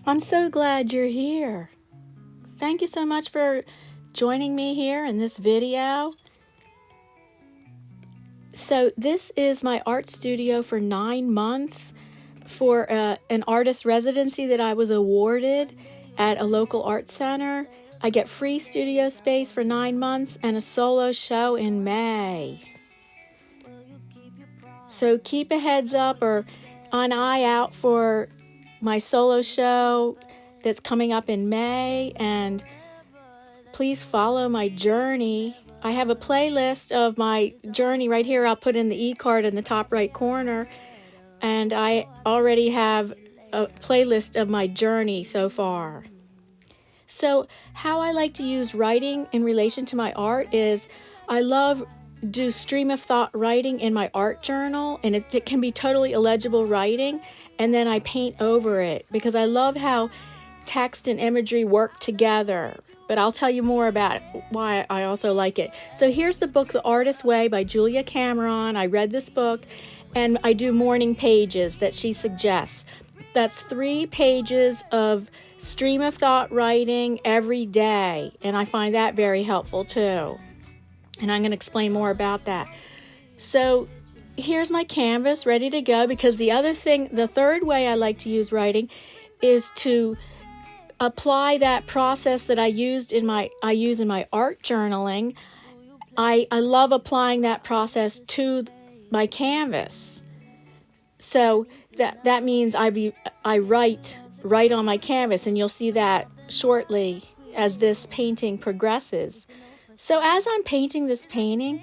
I'm so glad you're here. Thank you so much for joining me here in this video. So this is my art studio for 9 months for an artist residency that I was awarded at a local art center. I get free studio space for 9 months and a solo show in May. So keep a heads up or an eye out for my solo show that's coming up in May, and please follow my journey. I have a playlist of my journey right here. I'll put in the e-card in the top right corner, and I already have a playlist of my journey so far. So how I like to use writing in relation to my art is I love do stream of thought writing in my art journal, and it can be totally illegible writing, and then I paint over it because I love how text and imagery work together. But I'll tell you more about why I also like it. So here's the book, The Artist's Way by Julia Cameron. I read this book, and I do morning pages that she suggests. That's 3 pages of stream of thought writing every day, and I find that very helpful too. And I'm going to explain more about that. So here's my canvas ready to go, because the third way I like to use writing is to apply that process that I use in my art journaling. I love applying that process to my canvas. So that means I write on my canvas, and you'll see that shortly as this painting progresses. So as I'm painting this painting,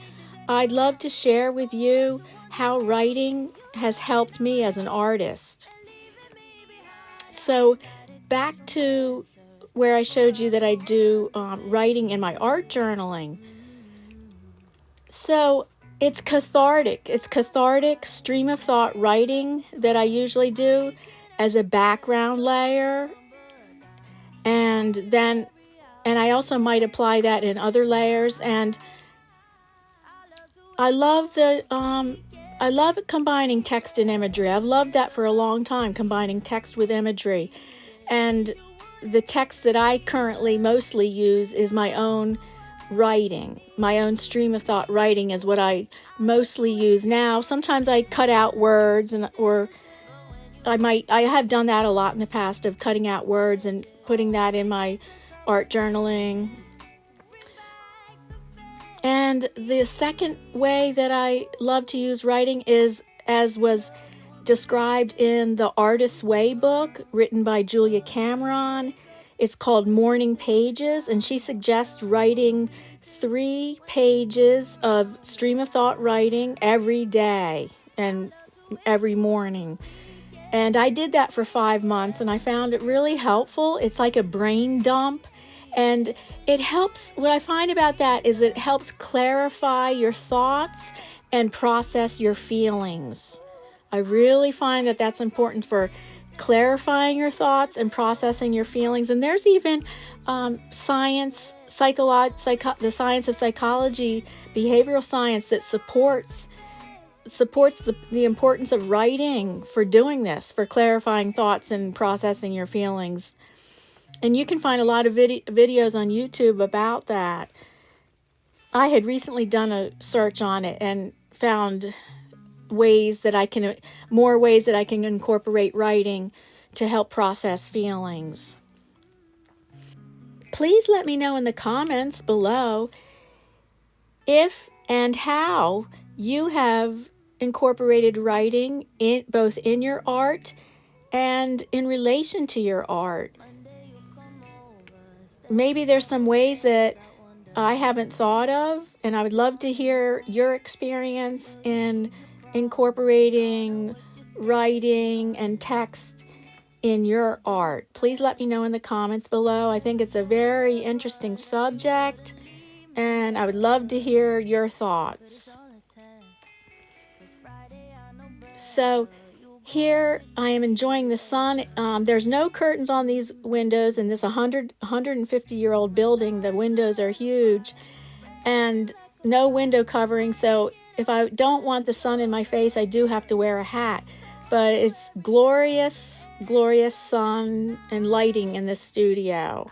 I'd love to share with you how writing has helped me as an artist. So back to where I showed you that I do writing in my art journaling. So it's cathartic. It's cathartic stream of thought writing that I usually do as a background layer. And I also might apply that in other layers. And I love combining text and imagery. I've loved that for a long time, combining text with imagery. And the text that I currently mostly use is my own writing. My own stream of thought writing is what I mostly use now. Sometimes I cut out words, or I have done that a lot in the past, of cutting out words and putting that in my art journaling. And the second way that I love to use writing is, as was described in the Artist's Way book written by Julia Cameron. It's called Morning Pages, and she suggests writing 3 pages of stream of thought writing every day and every morning. And I did that for 5 months, and I found it really helpful. It's like a brain dump. And it helps, what I find about that is it helps clarify your thoughts and process your feelings. I really find that that's important for clarifying your thoughts and processing your feelings. And there's even the science of psychology, behavioral science, that supports the importance of writing for doing this, for clarifying thoughts and processing your feelings. And you can find a lot of videos on YouTube about that. I had recently done a search on it and found more ways that I can incorporate writing to help process feelings. Please let me know in the comments below if and how you have incorporated writing both in your art and in relation to your art. Maybe there's some ways that I haven't thought of, and I would love to hear your experience in incorporating writing and text in your art. Please let me know in the comments below. I think it's a very interesting subject, and I would love to hear your thoughts. So here I am enjoying the sun. There's no curtains on these windows in this 150-year-old building. The windows are huge, and no window covering. So if I don't want the sun in my face, I do have to wear a hat. but it's glorious, glorious sun and lighting in the studio.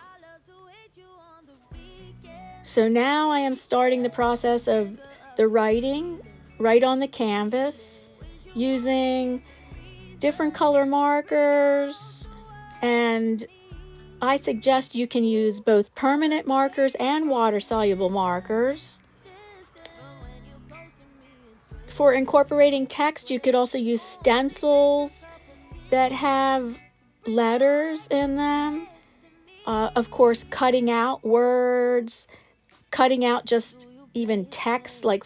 So now I am starting the process of the writing right on the canvas using different color markers, and I suggest you can use both permanent markers and water-soluble markers. For incorporating text, you could also use stencils that have letters in them. Of course, cutting out words, cutting out just even text, like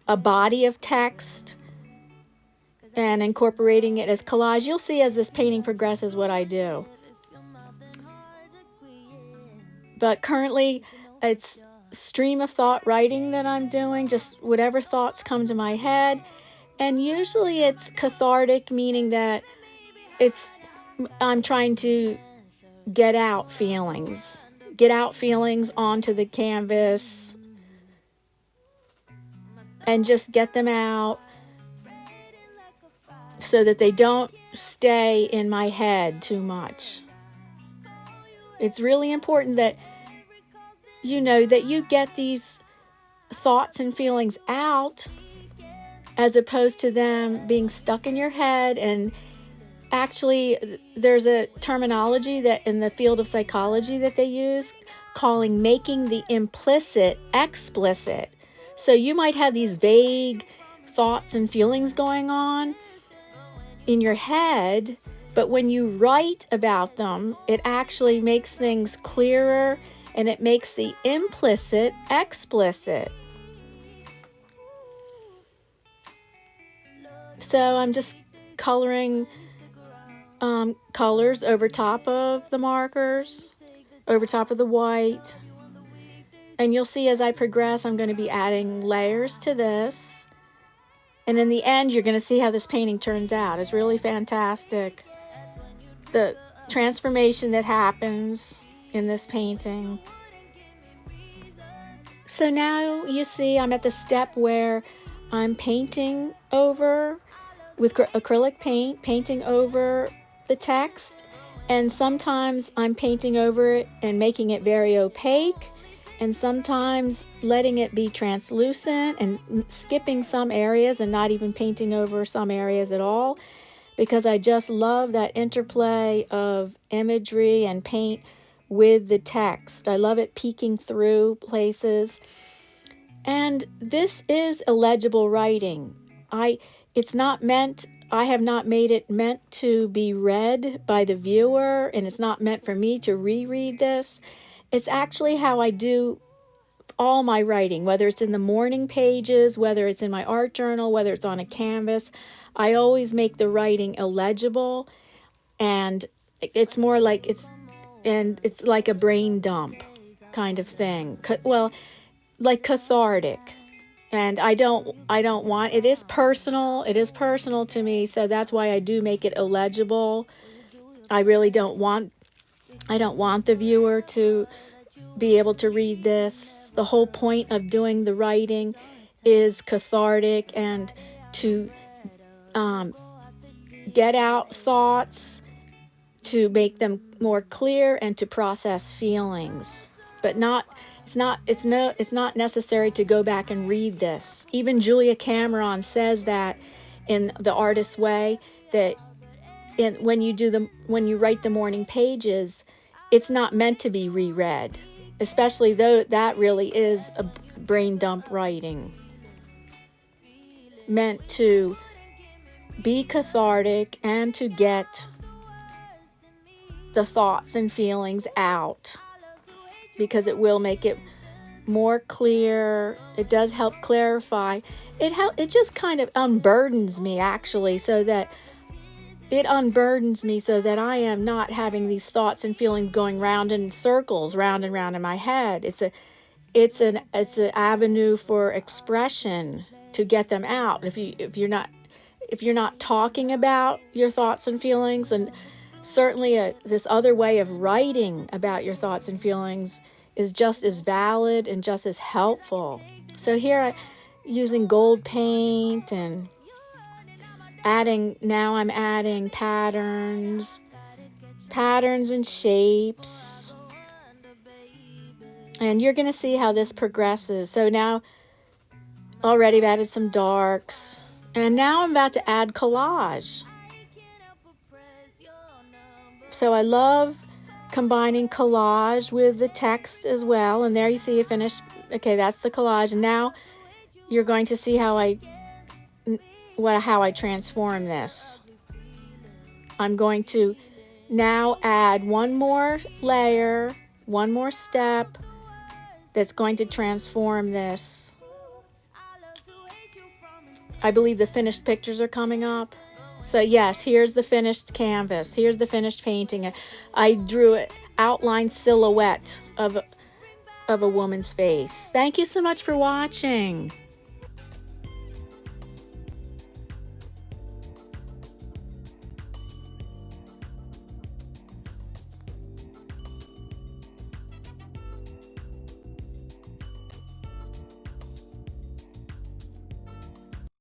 a body of text, and incorporating it as collage. You'll see as this painting progresses what I do. But currently, it's stream of thought writing that I'm doing, just whatever thoughts come to my head. And usually it's cathartic, meaning that I'm trying to get out feelings onto the canvas and just get them out so that they don't stay in my head too much. It's really important that that you get these thoughts and feelings out as opposed to them being stuck in your head. And actually, there's a terminology that in the field of psychology that they use calling making the implicit explicit. So you might have these vague thoughts and feelings going on in your head, but when you write about them, it actually makes things clearer and it makes the implicit explicit. So I'm just coloring colors over top of the markers, over top of the white. And you'll see as I progress, I'm going to be adding layers to this. And in the end, you're going to see how this painting turns out. It's really fantastic. The transformation that happens in this painting. So now you see I'm at the step where I'm painting over with acrylic paint, painting over the text, and sometimes I'm painting over it and making it very opaque, and sometimes letting it be translucent and skipping some areas and not even painting over some areas at all, because I just love that interplay of imagery and paint with the text. I love it peeking through places. And this is illegible writing. I have not made it meant to be read by the viewer, and it's not meant for me to reread this. It's actually how I do all my writing, whether it's in the morning pages, whether it's in my art journal, whether it's on a canvas. I always make the writing illegible, and it's more like it's like a brain dump kind of thing. Well, like cathartic. And I don't want, it is personal to me, so that's why I do make it illegible. I don't want the viewer to be able to read this. The whole point of doing the writing is cathartic and to get out thoughts, to make them more clear, and to process feelings. But it's not necessary to go back and read this. Even Julia Cameron says that in The Artist's Way, that when you write the morning pages, it's not meant to be reread, especially though that really is a brain dump writing, meant to be cathartic and to get the thoughts and feelings out, because it will make it more clear. It does help clarify. It just kind of unburdens me, actually, so that I am not having these thoughts and feelings going round in circles, round and round in my head. It's an avenue for expression, to get them out. If you're not talking about your thoughts and feelings, and certainly this other way of writing about your thoughts and feelings is just as valid and just as helpful. So here, using gold paint and now I'm adding patterns and shapes. And you're going to see how this progresses. So now already I've added some darks. And now I'm about to add collage. So I love combining collage with the text as well. And there you see a finished, okay, that's the collage. And now you're going to see how I transform this. I'm going to now add one more layer, one more step that's going to transform this. I believe the finished pictures are coming up. So yes, here's the finished canvas. Here's the finished painting. I drew an outline silhouette of a woman's face. Thank you so much for watching.